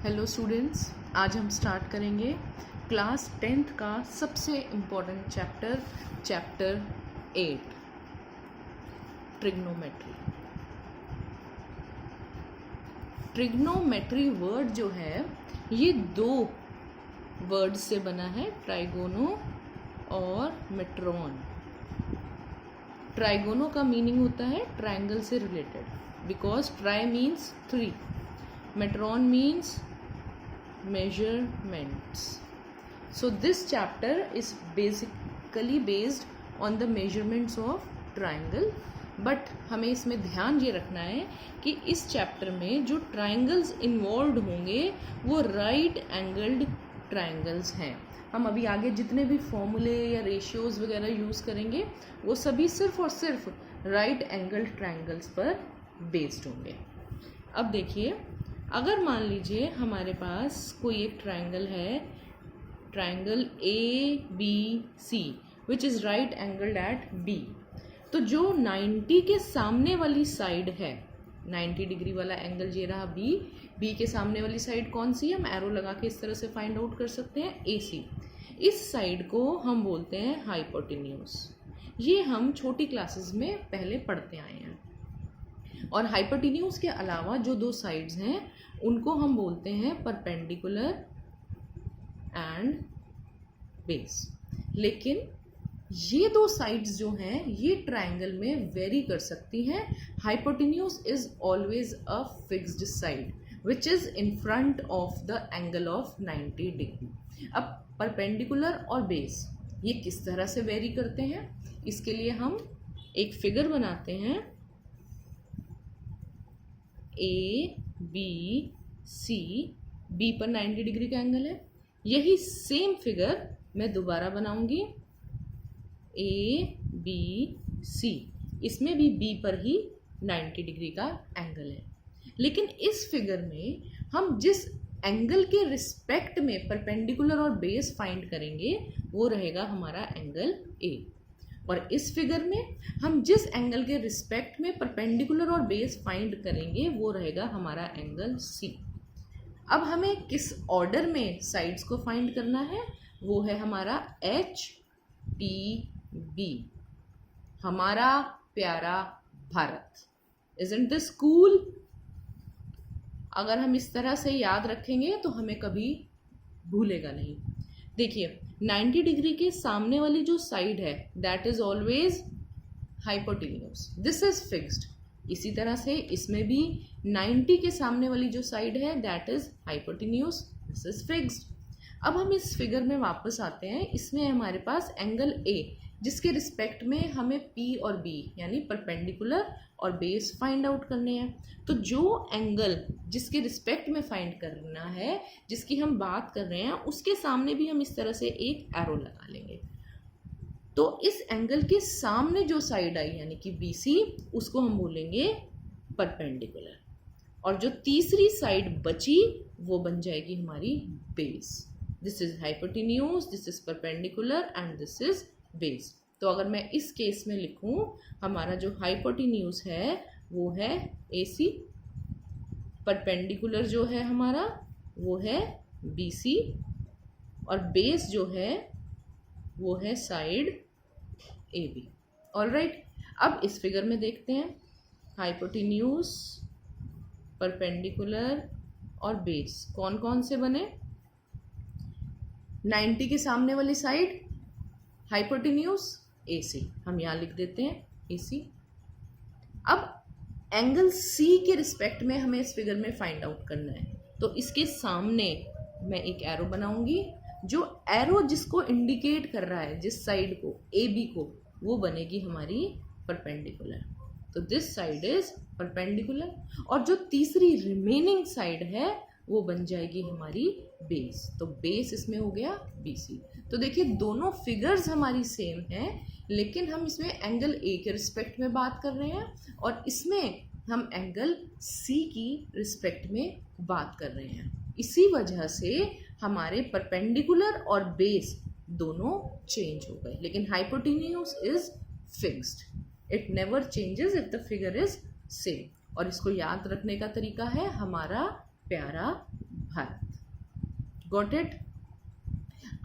Hello students, आज हम start करेंगे क्लास 10th का सबसे important chapter 8 trigonometry. Trigonometry word जो है ये दो वर्ड से बना है, ट्राइगोनो और मेट्रॉन। ट्राइगोनो का मीनिंग होता है ट्रायंगल से related, because tri means 3, metron means measurements. So this chapter is basically based on the measurements of triangle, but हमें इसमें ध्यान ये रखना है कि इस चैप्टर में जो ट्राइंगल्स इन्वॉल्व होंगे वो राइट एंगल्ड ट्राइंगल्स हैं। हम अभी आगे जितने भी फॉर्मूले या रेशियोज वगैरह यूज़ करेंगे वो सभी सिर्फ और सिर्फ राइट एंगल्ड ट्राइंगल्स पर बेस्ड होंगे। अब देखिए, अगर मान लीजिए हमारे पास कोई एक ट्रायंगल है, triangle ABC which is right angled at B, तो जो 90 के सामने वाली साइड है, 90 डिग्री वाला एंगल ये रहा B के सामने वाली साइड कौन सी है, हम एरो लगा के इस तरह से फाइंड आउट कर सकते हैं, AC। इस साइड को हम बोलते हैं हाइपोटेन्यूज। ये हम छोटी क्लासेस में पहले पढ़ते आए हैं। और हाइपोटेन्यूज के अलावा जो दो साइड्स हैं उनको हम बोलते हैं परपेंडिकुलर एंड बेस। लेकिन ये दो साइड्स जो हैं ये ट्रायंगल में वेरी कर सकती हैं। Hypotenuse is always a fixed side which is in front of the angle of 90 degree. अब परपेंडिकुलर और बेस ये किस तरह से वेरी करते हैं, इसके लिए हम एक फिगर बनाते हैं। ABC, B पर 90 डिग्री का एंगल है। यही सेम फिगर मैं दोबारा बनाऊंगी ABC, इसमें भी B पर ही 90 डिग्री का एंगल है। लेकिन इस फिगर में हम जिस एंगल के रिस्पेक्ट में परपेंडिकुलर और बेस फाइंड करेंगे वो रहेगा हमारा एंगल A, और इस फिगर में हम जिस एंगल के रिस्पेक्ट में परपेंडिकुलर और बेस फाइंड करेंगे वो रहेगा हमारा एंगल C। अब हमें किस ऑर्डर में साइड्स को फाइंड करना है, वो है हमारा HPB, हमारा प्यारा भारत। Isn't this cool? अगर हम इस तरह से याद रखेंगे तो हमें कभी भूलेगा नहीं। देखिए, 90 डिग्री के सामने वाली जो साइड है that is always hypotenuse, this is fixed. इसी तरह से इसमें भी 90 के सामने वाली जो साइड है that is hypotenuse, this is fixed. अब हम इस फिगर में वापस आते हैं। इसमें हमारे पास एंगल A जिसके रिस्पेक्ट में हमें P और B यानी परपेंडिकुलर और बेस फाइंड आउट करने हैं। तो जो एंगल जिसके रिस्पेक्ट में फाइंड करना है, जिसकी हम बात कर रहे हैं, उसके सामने भी हम इस तरह से एक एरो लगा लेंगे। तो इस एंगल के सामने जो साइड आई यानी कि BC, उसको हम बोलेंगे परपेंडिकुलर, और जो तीसरी साइड बची वो बन जाएगी हमारी base. This is hypotenuse, this is perpendicular and this is base. तो अगर मैं इस केस में लिखूं, हमारा जो हाइपोटेन्यूज है वो है AC, परपेंडिकुलर जो है हमारा वो है BC, और बेस जो है वो है साइड AB। ऑलराइट, अब इस फिगर में देखते हैं हाइपोटेन्यूज, परपेंडिकुलर और बेस कौन कौन से बने। 90 के सामने वाली साइड हाइपोटेन्यूज AC, हम यहाँ लिख देते हैं AC। अब एंगल C के रिस्पेक्ट में हमें इस फिगर में फाइंड आउट करना है, तो इसके सामने मैं एक एरो बनाऊंगी। जो एरो जिसको इंडिकेट कर रहा है, जिस साइड को, AB को, वो बनेगी हमारी परपेंडिकुलर। तो दिस साइड इज परपेंडिकुलर, और जो तीसरी रिमेनिंग साइड है वो बन जाएगी हमारी बेस। तो बेस इसमें हो गया BC। तो देखिए, दोनों फिगर्स हमारी सेम हैं, लेकिन हम इसमें एंगल A के रिस्पेक्ट में बात कर रहे हैं और इसमें हम एंगल C की रिस्पेक्ट में बात कर रहे हैं। इसी वजह से हमारे परपेंडिकुलर और बेस दोनों चेंज हो गए, लेकिन hypotenuse is fixed, it never changes if the figure is same. और इसको याद रखने का तरीका है हमारा प्यारा भारत। Got it.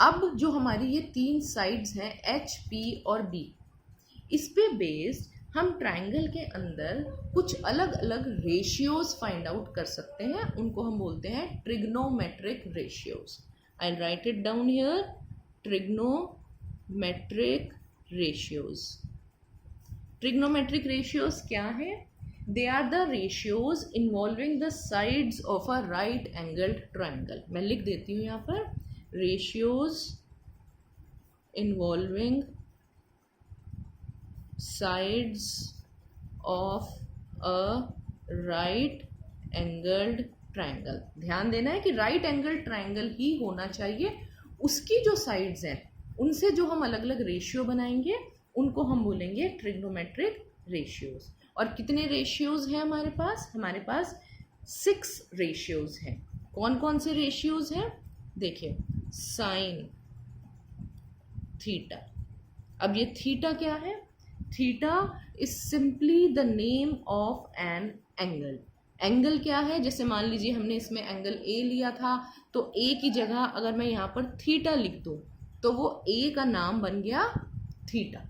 अब जो हमारी ये 3 साइड्स हैं एच, पी और बी, इस पे बेस्ड हम ट्रायंगल के अंदर कुछ अलग अलग रेशियोज फाइंड आउट कर सकते हैं, उनको हम बोलते हैं trigonometric ratios. I write it down here, trigonometric ratios. Trigonometric ratios क्या है? They are the ratios involving the sides of a right angled triangle. मैं लिख देती हूँ यहाँ पर, ratios involving sides of a right angled triangle। ध्यान देना है कि राइट एंगल ट्रायंगल ही होना चाहिए, उसकी जो साइड्स हैं उनसे जो हम अलग अलग रेशियो बनाएंगे उनको हम बोलेंगे ट्रिग्नोमेट्रिक रेशियोज। और कितने रेशियोज हैं हमारे पास? हमारे पास 6 रेशियोज हैं। कौन कौन से रेशियोज हैं? देखिए, साइन थीटा। अब ये थीटा क्या है? Theta is simply the name of an angle. Angle क्या है? जैसे मान लीजिए हमने इसमें एंगल ए लिया था, तो ए की जगह अगर मैं यहाँ पर थीटा लिख दूँ तो वो ए का नाम बन गया थीटा।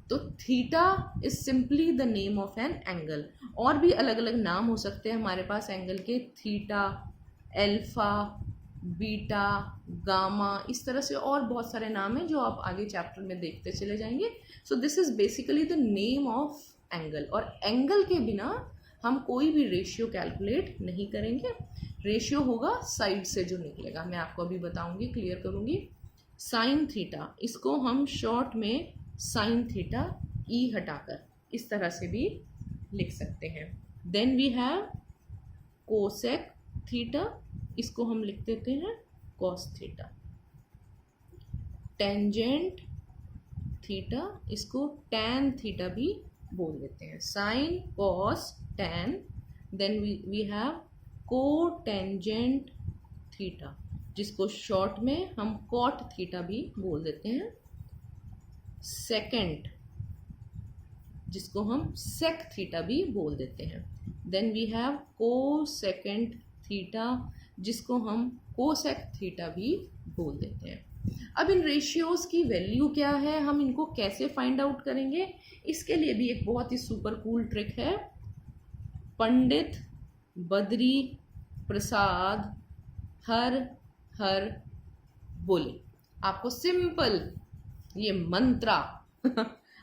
तो theta is simply the name of an angle. और भी अलग अलग नाम हो सकते हैं हमारे पास एंगल के, थीटा, एल्फा, बीटा, गामा, इस तरह से और बहुत सारे नाम हैं जो आप आगे चैप्टर में देखते चले जाएंगे। So this is basically the name of angle. और एंगल के बिना हम कोई भी रेशियो कैलकुलेट नहीं करेंगे। रेशियो होगा साइड से जो निकलेगा, मैं आपको अभी बताऊंगी, क्लियर करूंगी। साइन थीटा, इसको हम शॉर्ट में साइन थीटा ई हटाकर इस तरह से भी लिख सकते हैं। Then we have cosec theta, इसको हम लिख देते हैं कॉस थीटा। टेंजेंट थीटा, इसको टैन थीटा भी बोल देते हैं। Sine, cos, tan. Then we have cotangent theta, जिसको शॉर्ट में हम कॉट थीटा भी बोल देते हैं। सेकेंड, जिसको हम सेक थीटा भी बोल देते हैं। Then we have cosecant theta, जिसको हम कोसेक थीटा भी बोल देते हैं। अब इन रेशियोज की वैल्यू क्या है, हम इनको कैसे फाइंड आउट करेंगे? इसके लिए भी एक बहुत ही सुपर कूल ट्रिक है। पंडित बद्री प्रसाद हर हर बोले। आपको सिंपल ये मंत्रा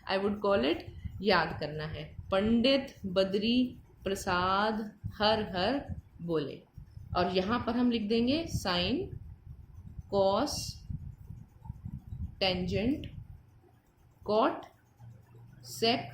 आई वुड कॉल इट याद करना है। पंडित बद्री प्रसाद हर हर बोले। और यहाँ पर हम लिख देंगे साइन, कॉस, टेंजेंट, कॉट, सेक,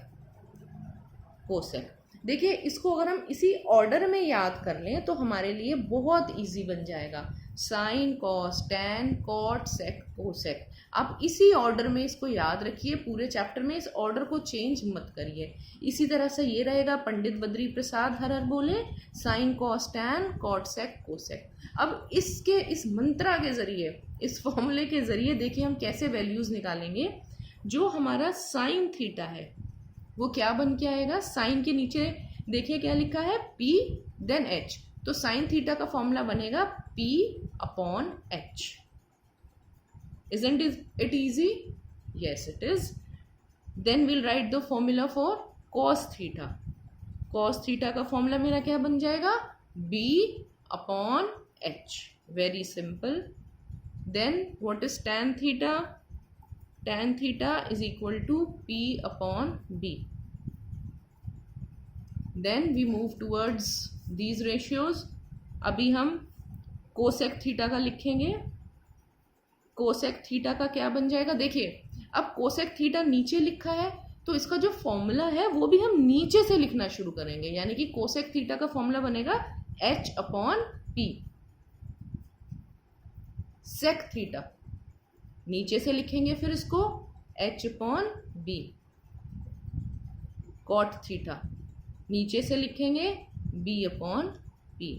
कोसेक। देखिए, इसको अगर हम इसी ऑर्डर में याद कर लें तो हमारे लिए बहुत इजी बन जाएगा। साइन, कॉस, टैन, कॉट, सेक, कोसेक। आप इसी ऑर्डर में इसको याद रखिए पूरे चैप्टर में, इस ऑर्डर को चेंज मत करिए। इसी तरह से ये रहेगा, पंडित बद्री प्रसाद हर हर बोले, साइन, कॉस, टैन, कॉट, सेक, कोसेक। अब इसके इस मंत्रा के जरिए, इस फॉर्मूले के जरिए देखिए हम कैसे वैल्यूज निकालेंगे। जो हमारा साइन थीटा है वो क्या बन के आएगा? साइन के नीचे देखिए क्या लिखा है, P देन H। तो साइन थीटा का फॉर्मूला बनेगा P upon H। Isn't it easy? Yes, it is. Then we'll write the formula for cos theta. Cos theta का फॉर्मूला मेरा क्या बन जाएगा? B upon H। Very simple. Then what is tan theta? Tan theta is equal to P upon B. Then we move towards these ratios. अभी हम cosec theta का लिखेंगे। Cosec theta का क्या बन जाएगा? देखिए, अब कोसेक थीटा नीचे लिखा है तो इसका जो फॉर्मूला है वो भी हम नीचे से लिखना शुरू करेंगे। यानी कि कोसेक थीटा का फॉर्मूला बनेगा H upon P। Sec theta नीचे से लिखेंगे, फिर इसको H upon B। Cot theta नीचे से लिखेंगे B अपॉन P।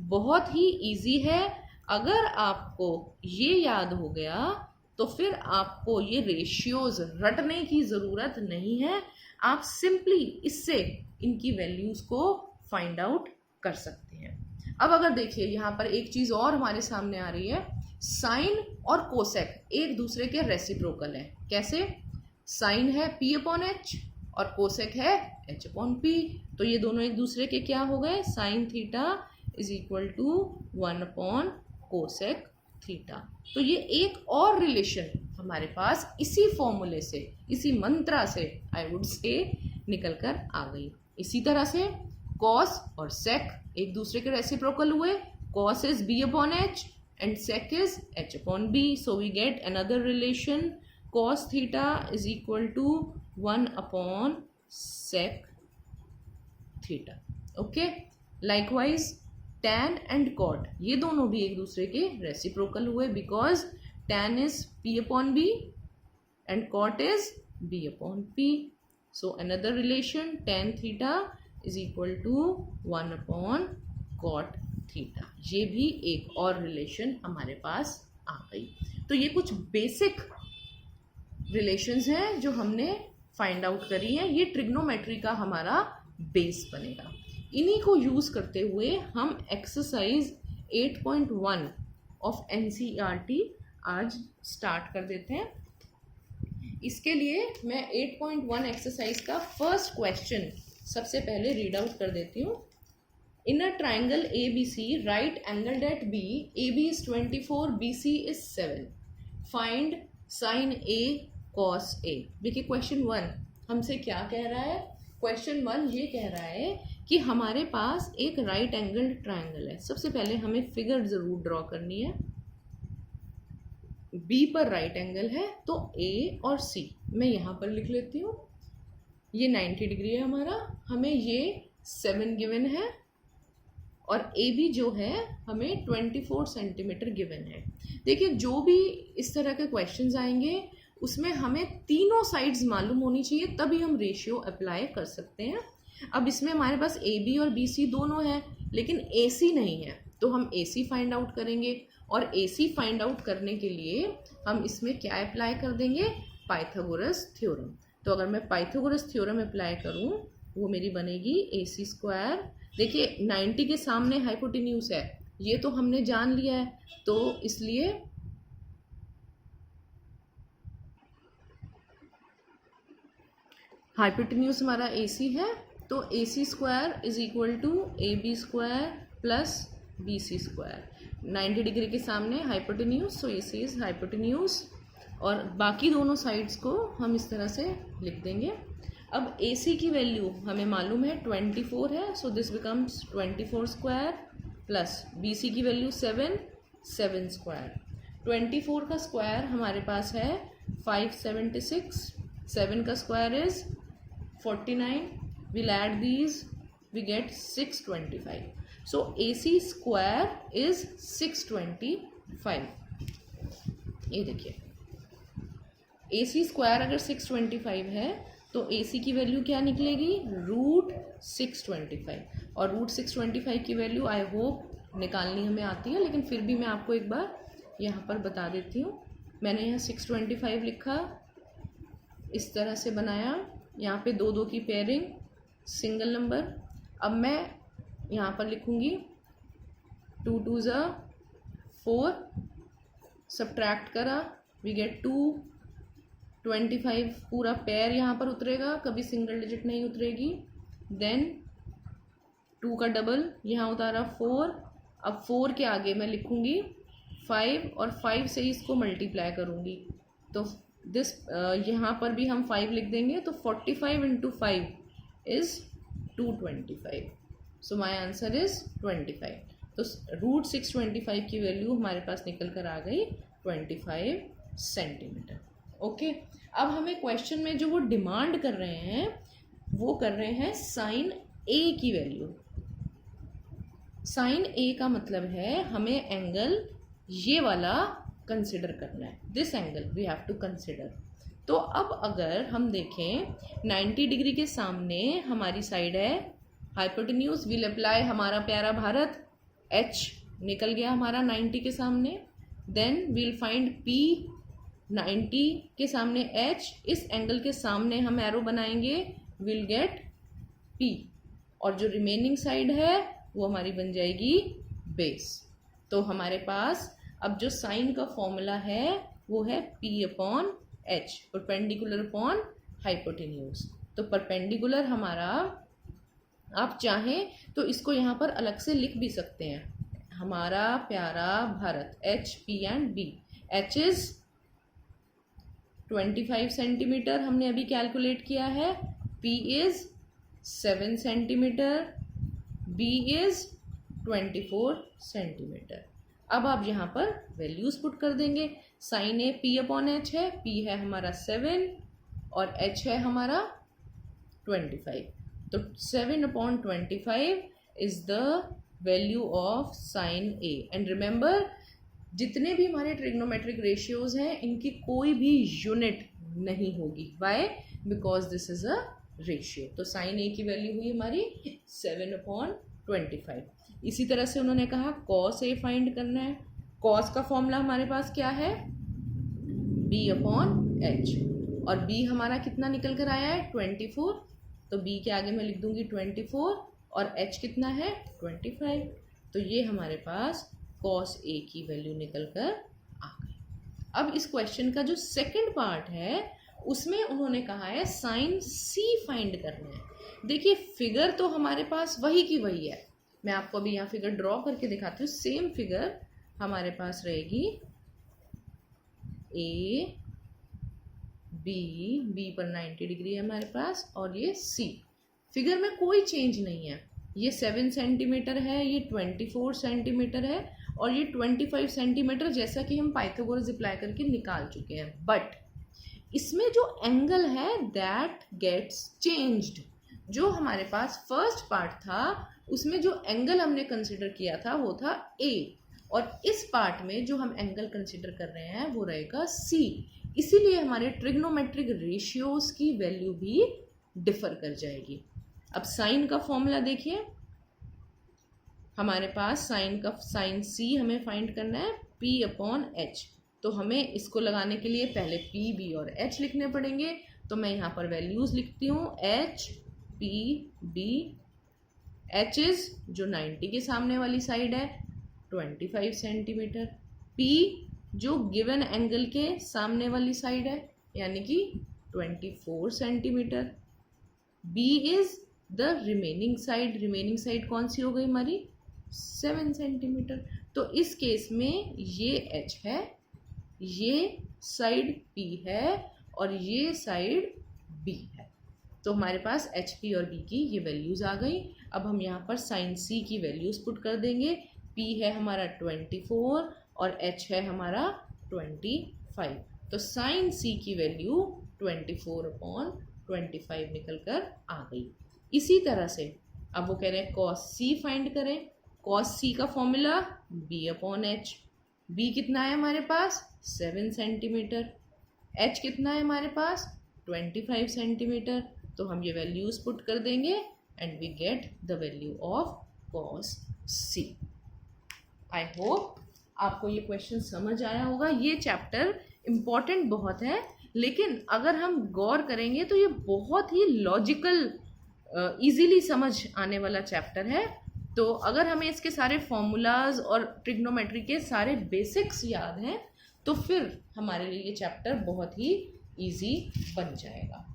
बहुत ही इजी है। अगर आपको ये याद हो गया तो फिर आपको ये रेशियोज रटने की ज़रूरत नहीं है। आप सिंपली इससे इनकी वैल्यूज़ को फाइंड आउट कर सकते हैं। अब अगर देखिए यहाँ पर एक चीज और हमारे सामने आ रही है, साइन और कोसेक एक दूसरे के रेसिप्रोकल है। कैसे? साइन है P अपॉन एच और कोसेक है H अपॉन P, तो ये दोनों एक दूसरे के क्या हो गए? Sine theta is equal to 1 upon cosec theta. तो ये एक और रिलेशन हमारे पास इसी फॉर्मूले से, इसी मंत्रा से आई वुड से निकल कर आ गई। इसी तरह से कॉस और सेक एक दूसरे के रेसिप्रोकल हुए। Cos is B upon H and sec is H upon B, so we get another relation, cos theta is equal to 1 upon sec theta. Okay, likewise tan and cot ये दोनों भी एक दूसरे के रेसिप्रोकल हुए, because tan is P upon B and cot is B upon P. So another relation, tan theta is equal to 1 upon cot theta. ये भी एक और रिलेशन हमारे पास आ गई। तो ये कुछ बेसिक रिलेशंस हैं जो हमने फाइंड आउट करी हैं। ये ट्रिग्नोमेट्री का हमारा बेस बनेगा। इन्हीं को यूज करते हुए हम एक्सरसाइज 8.1 ऑफ NCERT आज स्टार्ट कर देते हैं। इसके लिए मैं 8.1 एक्सरसाइज का फर्स्ट क्वेश्चन सबसे पहले रीड आउट कर देती हूँ। In a triangle ABC, right angled at B, AB is 24, BC is 7. Find sin A cos A. देखिए क्वेश्चन 1 हमसे क्या कह रहा है? क्वेश्चन 1 ये कह रहा है कि हमारे पास एक राइट एंगल्ड ट्राइंगल है। सबसे पहले हमें फिगर जरूर ड्रॉ करनी है। B पर राइट एंगल है तो A और C मैं यहाँ पर लिख लेती हूँ। ये 90 डिग्री है हमारा, हमें ये 7 गिवन है और ए बी जो है हमें 24 सेंटीमीटर गिवन है। देखिए जो भी इस तरह के क्वेश्चंस आएंगे उसमें हमें तीनों साइड्स मालूम होनी चाहिए, तभी हम रेशियो अप्लाई कर सकते हैं। अब इसमें हमारे पास ए बी और बी सी दोनों है, लेकिन ए सी नहीं है, तो हम ए सी फाइंड आउट करेंगे। और ए सी फाइंड आउट करने के लिए हम इसमें क्या अप्लाई कर देंगे? Pythagoras theorem. तो अगर मैं पाइथागोरस थ्योरम अप्लाई करूँ वो मेरी बनेगी ए सी स्क्वायर। देखिए 90 के सामने हाइपोटेन्यूज है, ये तो हमने जान लिया है, तो इसलिए हाइपोटेन्यूज हमारा AC है, तो AC square is equal to AB square plus BC square. 90 degree के सामने hypotenuse, so AC is hypotenuse. और बाकी दोनों साइड्स को हम इस तरह से लिख देंगे। अब AC की वैल्यू हमें मालूम है 24 है, so this becomes 24 square plus BC की वैल्यू 7 स्क्वायर। 24 का स्क्वायर हमारे पास है 576, 7 का square is 49, will add these we get 625, so AC square is 625। ये देखिए AC स्क्वायर अगर 625 है तो AC की वैल्यू क्या निकलेगी? √625। और √625 की वैल्यू आई होप निकालनी हमें आती है, लेकिन फिर भी मैं आपको एक बार यहाँ पर बता देती हूँ। मैंने यहाँ 625 लिखा, इस तरह से बनाया, यहाँ पे 2 की पेयरिंग, सिंगल नंबर। अब मैं यहाँ पर लिखूँगी 2 2 ज़ा 4, सब्ट्रैक्ट करा, वी गेट 225 पूरा पेयर यहाँ पर उतरेगा, कभी सिंगल डिजिट नहीं उतरेगी। देन 2 का डबल यहाँ उतारा 4। अब 4 के आगे मैं लिखूँगी 5 और 5 से इसको मल्टीप्लाई करूँगी, तो दिस यहाँ पर भी हम 5 लिख देंगे, तो 45 × 5 is 225। So my answer is 25। तो √625 की वैल्यू हमारे पास निकल कर आ गई 25 सेंटीमीटर। ओके, अब हमें क्वेश्चन में जो वो डिमांड कर रहे हैं वो कर रहे हैं साइन A की वैल्यू। साइन A का मतलब है हमें एंगल ये वाला कंसिडर करना है, this angle we have to consider. तो अब अगर हम देखें 90 डिग्री के सामने हमारी साइड है हाइपोटेन्यूज, विल अप्लाई हमारा प्यारा भारत, H निकल गया हमारा 90 के सामने। देन विल फाइंड P, 90 के सामने H, इस एंगल के सामने हम एरो बनाएंगे, विल गेट P, और जो रिमेनिंग साइड है वो हमारी बन जाएगी बेस। तो हमारे पास अब जो साइन का फॉर्मूला है वो है P upon H, perpendicular upon hypotenuse. तो परपेंडिकुलर हमारा, आप चाहें तो इसको यहाँ पर अलग से लिख भी सकते हैं, हमारा प्यारा Bharat, H, P and B। H is 25 centimetre हमने अभी कैलकुलेट किया है, P is 7 centimetre, B is 24 centimetre. अब आप यहाँ पर वैल्यूज पुट कर देंगे। साइन ए P अपॉन H है, P है हमारा 7 और H है हमारा 25। तो 7 upon 25 is the value of sine A. And remember, जितने भी हमारे ट्रिग्नोमेट्रिक रेशियोज हैं इनकी कोई भी यूनिट नहीं होगी। Why? Because this is a ratio. तो साइन ए की वैल्यू हुई हमारी 7 अपॉन 25। इसी तरह से उन्होंने कहा कॉस ए फाइंड करना है। कॉस का फॉर्मूला हमारे पास क्या है? B अपॉन H, और B हमारा कितना निकल कर आया है? 24। तो B के आगे मैं लिख दूंगी 24 और H कितना है? 25। तो ये हमारे पास कॉस A की वैल्यू निकल कर आ गई। अब इस क्वेश्चन का जो सेकंड पार्ट है उसमें उन्होंने कहा है साइन C फाइंड करना है। देखिए फिगर तो हमारे पास वही की वही है, मैं आपको अभी यहाँ फिगर ड्रॉ करके दिखाती हूँ। सेम फिगर हमारे पास रहेगी, A B पर 90 डिग्री है हमारे पास, और ये C। फिगर में कोई चेंज नहीं है। ये 7 सेंटीमीटर है, ये 24 सेंटीमीटर है, और ये 25 सेंटीमीटर, जैसा कि हम पाइथागोरस अप्लाई करके निकाल चुके हैं। बट इसमें जो एंगल है दैट गेट्स चेंज्ड। जो हमारे पास फर्स्ट पार्ट था उसमें जो एंगल हमने कंसिडर किया था वो था A, और इस पार्ट में जो हम एंगल कंसिडर कर रहे हैं वो रहेगा C। इसीलिए हमारे ट्रिग्नोमेट्रिक रेशियोज की वैल्यू भी डिफर कर जाएगी। अब साइन का फॉर्मूला देखिए, हमारे पास साइन C हमें फाइंड करना है P अपॉन H। तो हमें इसको लगाने के लिए पहले P, B और H लिखने पड़ेंगे। तो मैं यहाँ पर वैल्यूज लिखती हूँ, H P B। H is जो 90 के सामने वाली साइड है 25 सेंटीमीटर, P जो गिवन एंगल के सामने वाली साइड है यानी कि 24 centimetre, B is the remaining side. Remaining side कौन सी हो गई हमारी? 7 सेंटीमीटर। तो इस केस में ये H है, ये साइड P है और ये साइड B है। तो हमारे पास H, P और B की ये वैल्यूज आ गई। अब हम यहाँ पर साइन C की वैल्यूज पुट कर देंगे। P है हमारा 24 और H है हमारा 25। तो साइन C की वैल्यू 24 अपॉन 25 निकल कर आ गई। इसी तरह से अब वो कह रहे हैं कॉस C फाइंड करें। कॉस C का formula B upon H। B कितना है हमारे पास? 7 सेंटीमीटर। H कितना है हमारे पास? 25 सेंटीमीटर। तो हम ये वैल्यूज पुट कर देंगे and we get the value of cos C। I hope आपको ये क्वेश्चन समझ आया होगा। ये चैप्टर इम्पॉर्टेंट बहुत है, लेकिन अगर हम गौर करेंगे तो ये बहुत ही लॉजिकल, इजीली समझ आने वाला चैप्टर है। तो अगर हमें इसके सारे फॉर्मूलाज और ट्रिग्नोमेट्री के सारे बेसिक्स याद हैं तो फिर हमारे लिए ये चैप्टर बहुत ही इजी बन जाएगा।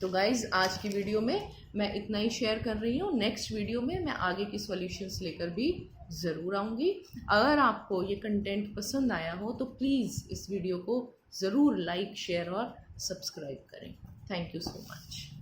तो गाइज़, आज की वीडियो में मैं इतना ही शेयर कर रही हूँ। नेक्स्ट वीडियो में मैं आगे की सॉल्यूशंस लेकर भी ज़रूर आऊँगी। अगर आपको ये कंटेंट पसंद आया हो तो प्लीज़ इस वीडियो को ज़रूर लाइक, शेयर और सब्सक्राइब करें। Thank you so much.